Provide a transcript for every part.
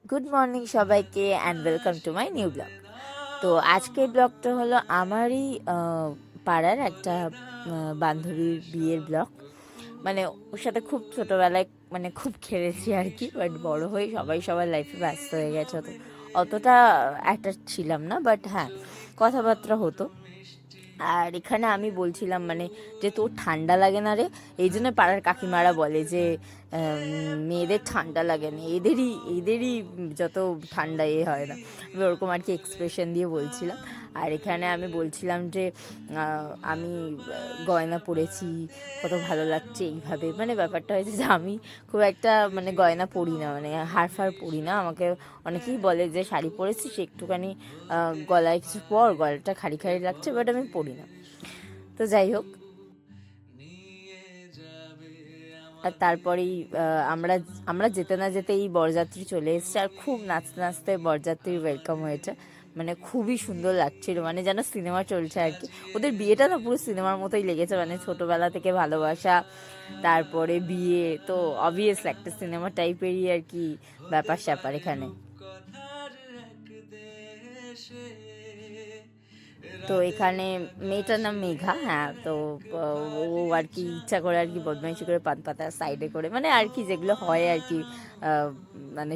Good morning সবাইকে and welcome to my new blog. তো আজকের ব্লগটা হলো আমারই পাড়ার একটা বান্ধবীর বিয়ের ব্লগ। মানে ওর সাথে খুব ছোটোবেলায় খুব খেলেছি আর কি, বাট বড় হয়ে সবাই সবার লাইফে ব্যস্ত হয়ে গেছে, তো অতটা অ্যাটাচ ছিলাম না, বাট হ্যাঁ কথাবার্তা হতো। আর এখানে আমি বলছিলাম যে তোর ঠান্ডা লাগে না রে, এই জন্য পাড়ার কাকিমারা বলে যে মেয়েদের ঠান্ডা লাগে না, এদেরই যত ঠান্ডা হয় না। আমি ওরকম আর কি এক্সপ্রেশন দিয়ে বলছিলাম। আর এখানে আমি বলছিলাম যে আমি গয়না পরেছি, কত ভালো লাগছে এইভাবে। ব্যাপারটা হয়েছে যে আমি খুব একটা গয়না পরি না, হার পরি না। আমাকে অনেকেই বলে যে শাড়ি পরেছিস একটুখানি গলায় কিছু পর, গলাটা খালি খালি লাগছে, বাট আমি পরি না। তো যাই হোক, আর তারপরেই আমরা আমরা যেতে না যেতেই বরযাত্রী চলে এসেছে, আর খুব নাচতে নাচতে বরযাত্রী ওয়েলকাম হয়েছে। খুবই সুন্দর লাগছিল, যেন সিনেমা চলছে আর কি। ওদের বিয়েটা না পুরো সিনেমার মতোই লেগেছে, ছোটোবেলা থেকে ভালোবাসা, তারপরে বিয়ে, তো অবভিয়াস একটা সিনেমা টাইপেরই আর কি ব্যাপার স্যাপার এখানে। তো এখানে মেয়েটার নাম মেঘা, হ্যাঁ। তো ও আর কি ইচ্ছা করে আর কি বদমাইশি করে পান পাতা সাইডে করে আর কি যেগুলো হয় আর কি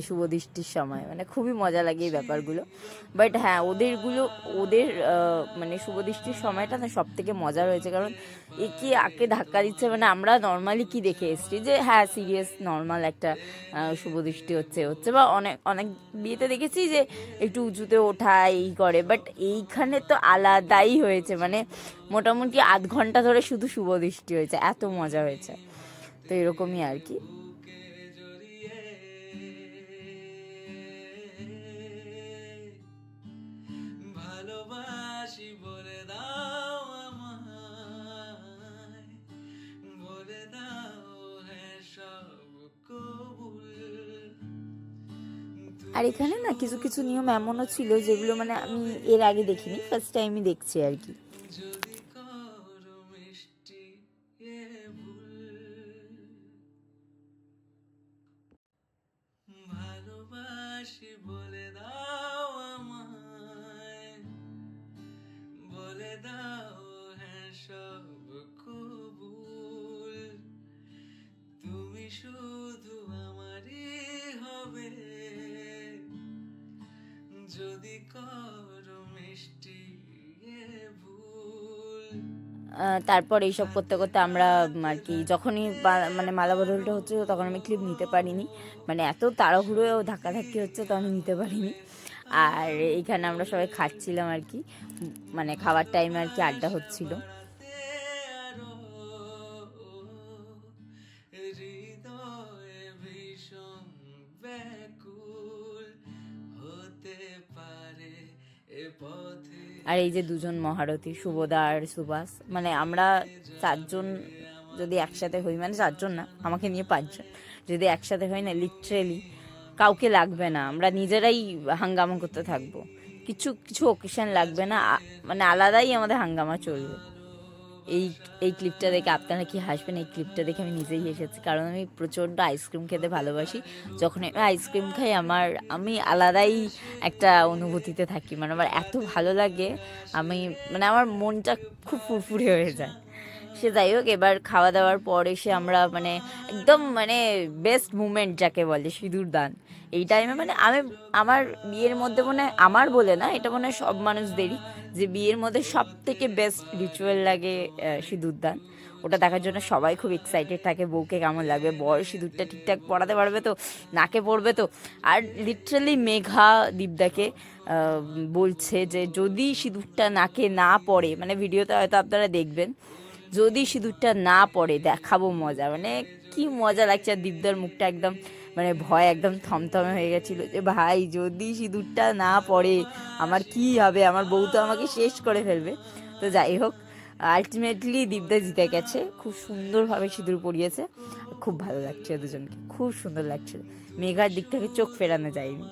শুভ দৃষ্টির সময়, খুবই মজা লাগে এই ব্যাপারগুলো। বাট হ্যাঁ ওদের শুভ দৃষ্টির সময়টা না সব থেকে মজা রয়েছে, কারণ এ কি আঁকে ধাক্কা দিচ্ছে। আমরা নর্মালি কি দেখে এসেছি যে হ্যাঁ সিরিয়াস নর্মাল একটা শুভ দৃষ্টি হচ্ছে বা অনেক অনেক বিয়েতে দেখেছি যে একটু উঁচুতে ওঠা এই করে, বাট এইখানে তো আলাদাই হয়েছে। মোটামুটি আধ ঘন্টা ধরে শুধু শুভ দৃষ্টি হয়েছে, এত মজা হয়েছে। তো এরকমই আর কি। ভালোবাসি বলে দাও আমায়, বলে দাও হ্যাঁ সব কবুল। আর এখানে না কিছু কিছু নিয়ম এমনও ছিল যেগুলো আমি এর আগে দেখিনি, ফার্স্ট টাইমই দেখছি আর কি। ভালোবাসি বলে দাও আমায়, বলে দাও হ্যাঁ সব কবুল, তুমি শুধু আমারই হবে যদি করো মিষ্টি ভুল। তারপর এইসব করতে করতে আমরা আর কি যখনই মালা বদলটা হচ্ছে তখন আমি ক্লিপ নিতে পারিনি, এত তাড়াহুড়ো ধাক্কাধাক্কি হচ্ছে তো আমি নিতে পারিনি। আর এইখানে আমরা সবাই খাচ্ছিলাম আর কি, খাওয়ার টাইমে আর কি আড্ডা হচ্ছিল। আর এই যে দুজন মহারথী, শুভদা আর সুভাষ, আমরা চারজন যদি একসাথে হই, চারজন না, আমাকে নিয়ে পাঁচজন যদি একসাথে হই না, লিটারেলি কাউকে লাগবে না, আমরা নিজেরাই হাঙ্গামা করতে থাকবো। কিছু কিছু ওকেশন লাগবে না, আলাদাই আমাদের হাঙ্গামা চলবে। এই এই ক্লিপটা দেখে আপনারা কি হাসবেন, এই ক্লিপটা দেখে আমি নিজেই হেসেছি, কারণ আমি প্রচণ্ড আইসক্রিম খেতে ভালোবাসি। যখন আমি আইসক্রিম খাই আমি আলাদাই একটা অনুভূতিতে থাকি, আমার এত ভালো লাগে, আমি আমার মনটা খুব ফুরফুরে হয়ে যায়। সে যাই হোক, এবার খাওয়া দাওয়ার পর এসে আমরা একদম বেস্ট মুমেন্ট যাকে বলে সিঁদুর দান। এই টাইমে আমি আমার বিয়ের মধ্যে আমার বলে না, এটা সব মানুষদেরই, যে বিয়ের মধ্যে সব থেকে বেস্ট রিচুয়াল লাগে সিঁদুর দান। ওটা দেখার জন্য সবাই খুব এক্সাইটেড থাকে, বউকে কেমন লাগবে, বর সিঁদুরটা ঠিকঠাক পরাতে পারবে তো, নাকে পড়বে তো। আর লিটারালি মেঘা দীপদাকে বলছে যে যদি সিঁদুরটা নাকে না পড়ে, ভিডিওতে হয়তো আপনারা দেখবেন, যদি সিঁদুরটা না পড়ে দেখাবো মজা। কি মজা লাগছে। আর দীপদার মুখটা একদম ভয় একদম থমথমে হয়ে গেছিল যে ভাই যদি সিঁদুরটা না পড়ে আমার কি হবে, আমার বউ তো আমাকে শেষ করে ফেলবে। তো যাই হোক, আলটিমেটলি দীপদা জিতে গেছে, খুব সুন্দরভাবে সিঁদুর পরিয়েছে, খুব ভালো লাগছে দুজনকে, খুব সুন্দর লাগছিল। মেঘার দিক থেকে চোখ ফেরানো যায়নি।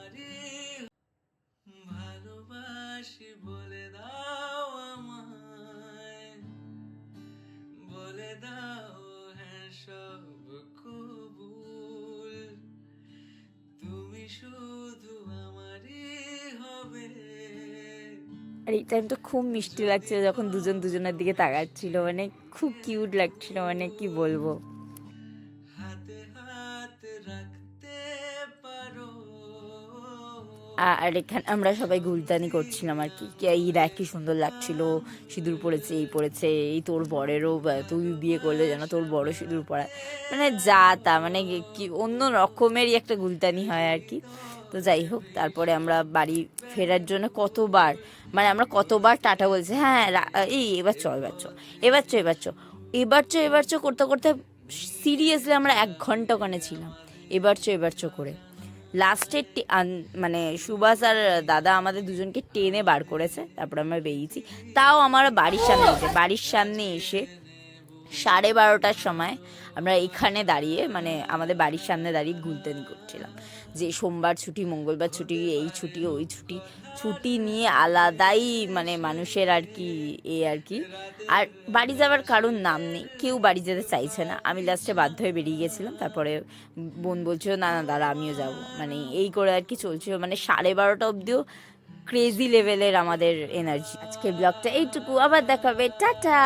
ভালোবাসি বলে দাও আমায়, বলে দাও হ্যাঁ সব কবুল, তুমি শুধু আর এই টাইমটা খুব মিষ্টি লাগছিল যখন দুজন দুজনের দিকে তাকাচ্ছিল, মানে খুব কিউট লাগছিল, মানে কি বলবো। আর এখানে আমরা সবাই গুলতানি করছিলাম আর কি, এই দেখ কি সুন্দর লাগছিল, সিঁদুর পড়েছে, এই পড়েছে, এই তোর বরেরও তুই বিয়ে করলে যেন তোর বড় সিঁদুর পড়ায়, মানে যা তা, মানে কি অন্য রকমেরই একটা গুলতানি হয় আর কি। তো যাই হোক, তারপরে আমরা বাড়ি ফেরার জন্য কতবার, মানে আমরা কতবার টাটা বলছি, হ্যাঁ এই এবার চ এবার চ এবার চ এবার চ এবার চ এবার চ করতে করতে সিরিয়াসলি আমরা 1 ঘন্টা ওখানে ছিলাম, এবার চ এবার চ করে। লাস্টে মানে সুভাষ আর দাদা আমাদের দুজনকে টেনে বার করেছে, তারপর আমরা বেরিয়েছি। তাও আমার বাড়ির সামনে এসে 12:30টার সময় আমরা এখানে দাঁড়িয়ে, মানে আমাদের বাড়ির সামনে দাঁড়িয়ে গুলতানি করছিলাম যে সোমবার ছুটি, মঙ্গলবার ছুটি, এই ছুটি ওই ছুটি, ছুটি নিয়ে আলাদাই মানে মানুষের আর কি আর কি। আর বাড়ি যাওয়ার কারোর নাম নেই, কেউ বাড়ি যেতে চাইছে না। আমি লাস্টে বাধ্য হয়ে বেরিয়ে গেছিলাম, তারপরে বোন বলছিল না না দাঁড়া আমিও যাব, মানে এই করে আর কি চলছিল, মানে 12:30টা অবধিও ক্রেজি লেভেলের আমাদের এনার্জি। আজকের ব্লগটা এইটুকু, আবার দেখাবে, টাটা।